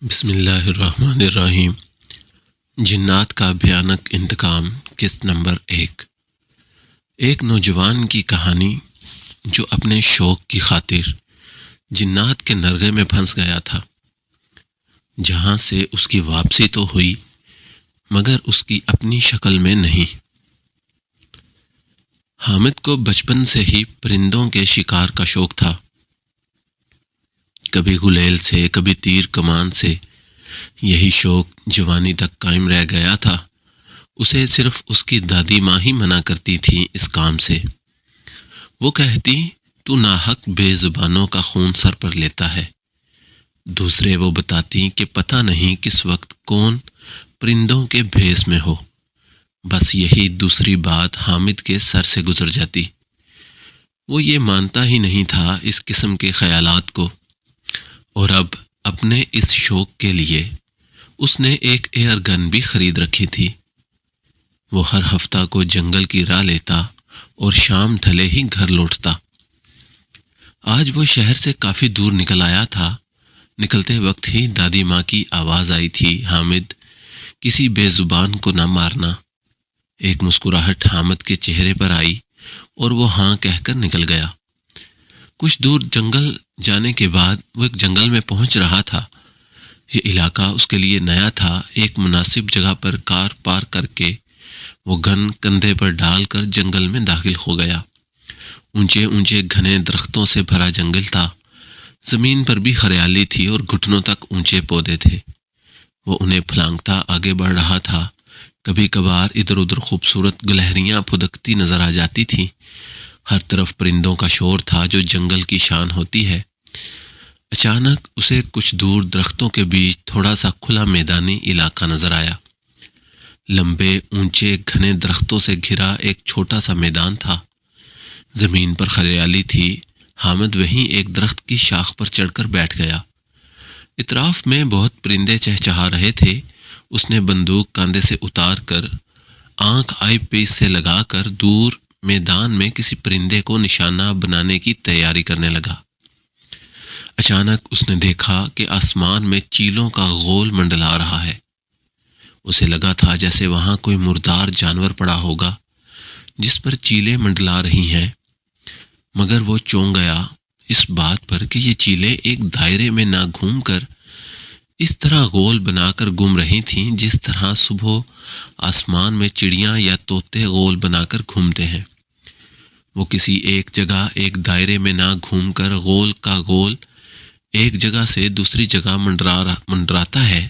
بسم اللہ الرحمن الرحیم۔ جنات کا بھیانک انتقام، قسط نمبر 1۔ ایک نوجوان کی کہانی جو اپنے شوق کی خاطر جنات کے نرغے میں پھنس گیا تھا، جہاں سے اس کی واپسی تو ہوئی مگر اس کی اپنی شکل میں نہیں۔ حامد کو بچپن سے ہی پرندوں کے شکار کا شوق تھا، کبھی غلیل سے کبھی تیر کمان سے۔ یہی شوق جوانی تک قائم رہ گیا تھا۔ اسے صرف اس کی دادی ماں ہی منع کرتی تھی اس کام سے۔ وہ کہتی، تو ناحق بے زبانوں کا خون سر پر لیتا ہے۔ دوسرے وہ بتاتی کہ پتہ نہیں کس وقت کون پرندوں کے بھیس میں ہو۔ بس یہی دوسری بات حامد کے سر سے گزر جاتی۔ وہ یہ مانتا ہی نہیں تھا اس قسم کے خیالات کو، اور اب اپنے اس شوق کے لیے اس نے ایک ایئر گن بھی خرید رکھی تھی۔ وہ ہر ہفتہ کو جنگل کی راہ لیتا اور شام ڈھلے ہی گھر لوٹتا۔ آج وہ شہر سے کافی دور نکل آیا تھا۔ نکلتے وقت ہی دادی ماں کی آواز آئی تھی، حامد، کسی بے زبان کو نہ مارنا۔ ایک مسکراہٹ حامد کے چہرے پر آئی اور وہ ہاں کہہ کر نکل گیا۔ کچھ دور جنگل جانے کے بعد وہ ایک جنگل میں پہنچ رہا تھا۔ یہ علاقہ اس کے لیے نیا تھا۔ ایک مناسب جگہ پر کار پارک کر کے وہ گن کندھے پر ڈال کر جنگل میں داخل ہو گیا۔ اونچے اونچے گھنے درختوں سے بھرا جنگل تھا۔ زمین پر بھی ہریالی تھی اور گھٹنوں تک اونچے پودے تھے۔ وہ انہیں پھلانگتا آگے بڑھ رہا تھا۔ کبھی کبھار ادھر ادھر خوبصورت گلہریاں پھدکتی نظر آ جاتی تھیں۔ ہر طرف پرندوں کا شور تھا جو جنگل کی شان ہوتی ہے۔ اچانک اسے کچھ دور درختوں کے بیچ تھوڑا سا کھلا میدانی علاقہ نظر آیا۔ لمبے اونچے گھنے درختوں سے گھرا ایک چھوٹا سا میدان تھا۔ زمین پر ہریالی تھی۔ حامد وہیں ایک درخت کی شاخ پر چڑھ کر بیٹھ گیا۔ اطراف میں بہت پرندے چہچہا رہے تھے۔ اس نے بندوق کاندھے سے اتار کر آنکھ آئی پیس سے لگا کر دور میدان میں کسی پرندے کو نشانہ بنانے کی تیاری کرنے لگا۔ اچانک اس نے دیکھا کہ آسمان میں چیلوں کا غول منڈلا رہا ہے۔ اسے لگا تھا جیسے وہاں کوئی مردار جانور پڑا ہوگا جس پر چیلیں منڈلا رہی ہیں، مگر وہ چونک گیا اس بات پر کہ یہ چیلیں ایک دائرے میں نہ گھوم کر اس طرح غول بنا کر گھوم رہی تھیں جس طرح صبح آسمان میں چڑیاں یا طوطے غول بنا کر گھومتے ہیں۔ وہ کسی ایک جگہ ایک دائرے میں نہ گھوم کر غول کا غول ایک جگہ سے دوسری جگہ منڈراتا ہے،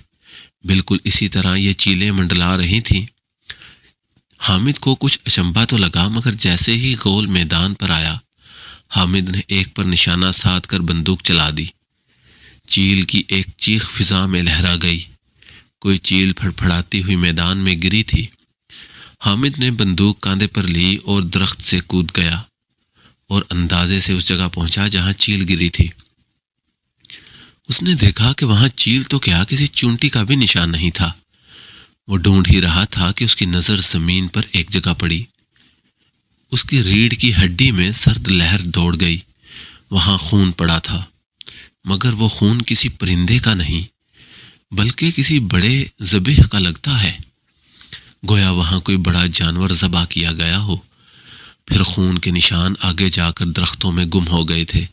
بالکل اسی طرح یہ چیلیں منڈلا رہی تھیں۔ حامد کو کچھ اچنبھا تو لگا، مگر جیسے ہی غول میدان پر آیا، حامد نے ایک پر نشانہ سادھ کر بندوق چلا دی۔ چیل کی ایک چیخ فضا میں لہرا گئی۔ کوئی چیل پھڑپھڑاتی ہوئی میدان میں گری تھی۔ حامد نے بندوق کاندھے پر لی اور درخت سے کود گیا اور اندازے سے اس جگہ پہنچا جہاں چیل گری تھی۔ اس نے دیکھا کہ وہاں چیل تو کیا، کسی چونٹی کا بھی نشان نہیں تھا۔ وہ ڈھونڈ ہی رہا تھا کہ اس کی نظر زمین پر ایک جگہ پڑی۔ اس کی ریڑھ کی ہڈی میں سرد لہر دوڑ گئی۔ وہاں خون پڑا تھا، مگر وہ خون کسی پرندے کا نہیں بلکہ کسی بڑے ذبح کا لگتا ہے، گویا وہاں کوئی بڑا جانور ذبح کیا گیا ہو۔ پھر خون کے نشان آگے جا کر درختوں میں گم ہو گئے تھے۔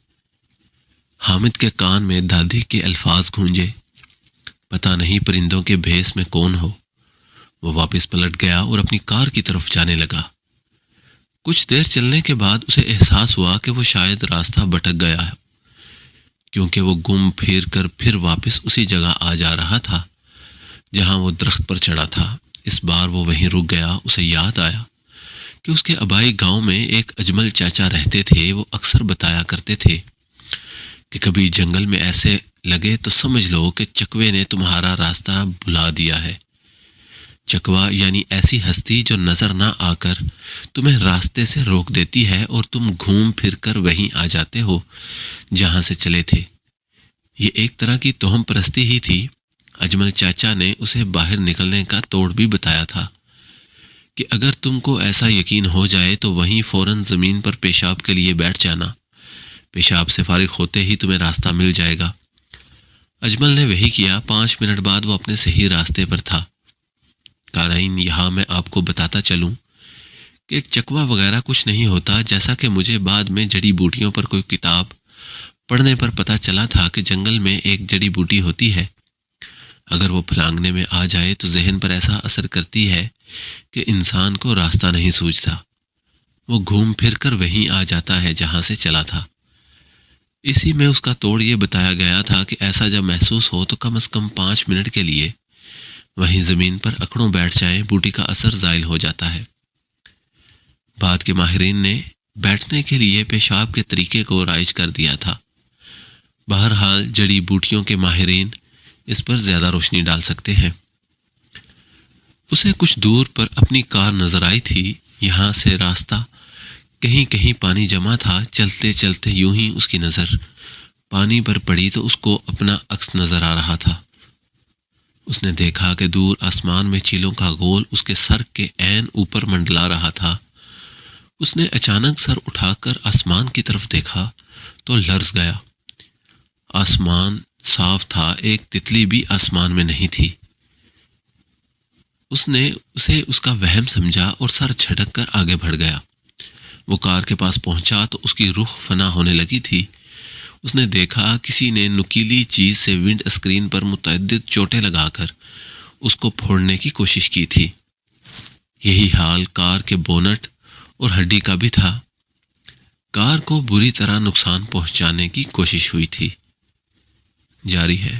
حامد کے کان میں دادی کے الفاظ گونجے، پتہ نہیں پرندوں کے بھیس میں کون ہو۔ وہ واپس پلٹ گیا اور اپنی کار کی طرف جانے لگا۔ کچھ دیر چلنے کے بعد اسے احساس ہوا کہ وہ شاید راستہ بھٹک گیا ہے، کیونکہ وہ گم پھر کر پھر واپس اسی جگہ آ جا رہا تھا جہاں وہ درخت پر چڑھا تھا۔ اس بار وہ وہیں رک گیا۔ اسے یاد آیا کہ اس کے آبائی گاؤں میں ایک اجمل چاچا رہتے تھے۔ وہ اکثر بتایا کرتے تھے کہ کبھی جنگل میں ایسے لگے تو سمجھ لو کہ چکوے نے تمہارا راستہ بھلا دیا ہے۔ چکوا یعنی ایسی ہستی جو نظر نہ آ کر تمہیں راستے سے روک دیتی ہے اور تم گھوم پھر کر وہیں آ جاتے ہو جہاں سے چلے تھے۔ یہ ایک طرح کی توہم پرستی ہی تھی۔ اجمل چاچا نے اسے باہر نکلنے کا توڑ بھی بتایا تھا کہ اگر تم کو ایسا یقین ہو جائے تو وہیں فوراً زمین پر پیشاب کے لیے بیٹھ جانا۔ پیشاب سے فارغ ہوتے ہی تمہیں راستہ مل جائے گا۔ اجمل نے وہی کیا۔ 5 منٹ بعد وہ اپنے صحیح راستے پر تھا۔ قارئین، یہاں میں آپ کو بتاتا چلوں کہ چکوا وغیرہ کچھ نہیں ہوتا، جیسا کہ مجھے بعد میں جڑی بوٹیوں پر کوئی کتاب پڑھنے پر پتہ چلا تھا کہ جنگل میں ایک جڑی بوٹی ہوتی ہے، اگر وہ پھلانگنے میں آ جائے تو ذہن پر ایسا اثر کرتی ہے کہ انسان کو راستہ نہیں سوجھتا، وہ گھوم پھر کر وہیں آ جاتا ہے جہاں سے چلا تھا۔ اسی میں اس کا توڑ یہ بتایا گیا تھا کہ ایسا جب محسوس ہو تو کم از کم 5 منٹ کے لیے وہیں زمین پر اکڑوں بیٹھ جائیں، بوٹی کا اثر زائل ہو جاتا ہے۔ بعد کے ماہرین نے بیٹھنے کے لیے پیشاب کے طریقے کو رائج کر دیا تھا۔ بہرحال جڑی بوٹیوں کے ماہرین اس پر زیادہ روشنی ڈال سکتے ہیں۔ اسے کچھ دور پر اپنی کار نظر آئی تھی، یہاں سے راستہ کہیں کہیں پانی جمع تھا۔ چلتے چلتے یوں ہی اس کی نظر پانی پر پڑی تو اس کو اپنا عکس نظر آ رہا تھا۔ اس نے دیکھا کہ دور آسمان میں چیلوں کا گول اس کے سر کے عین اوپر منڈلا رہا تھا۔ اس نے اچانک سر اٹھا کر آسمان کی طرف دیکھا تو لرز گیا۔ آسمان صاف تھا، ایک تتلی بھی آسمان میں نہیں تھی۔ اس نے اسے اس کا وہم سمجھا اور سر جھٹک کر آگے بڑھ گیا۔ وہ کار کے پاس پہنچا تو اس کی روح فنا ہونے لگی تھی۔ اس نے دیکھا کسی نے نکیلی چیز سے ونڈ اسکرین پر متعدد چوٹیں لگا کر اس کو پھوڑنے کی کوشش کی تھی۔ یہی حال کار کے بونٹ اور ہڈی کا بھی تھا۔ کار کو بری طرح نقصان پہنچانے کی کوشش ہوئی تھی۔ جاری ہے۔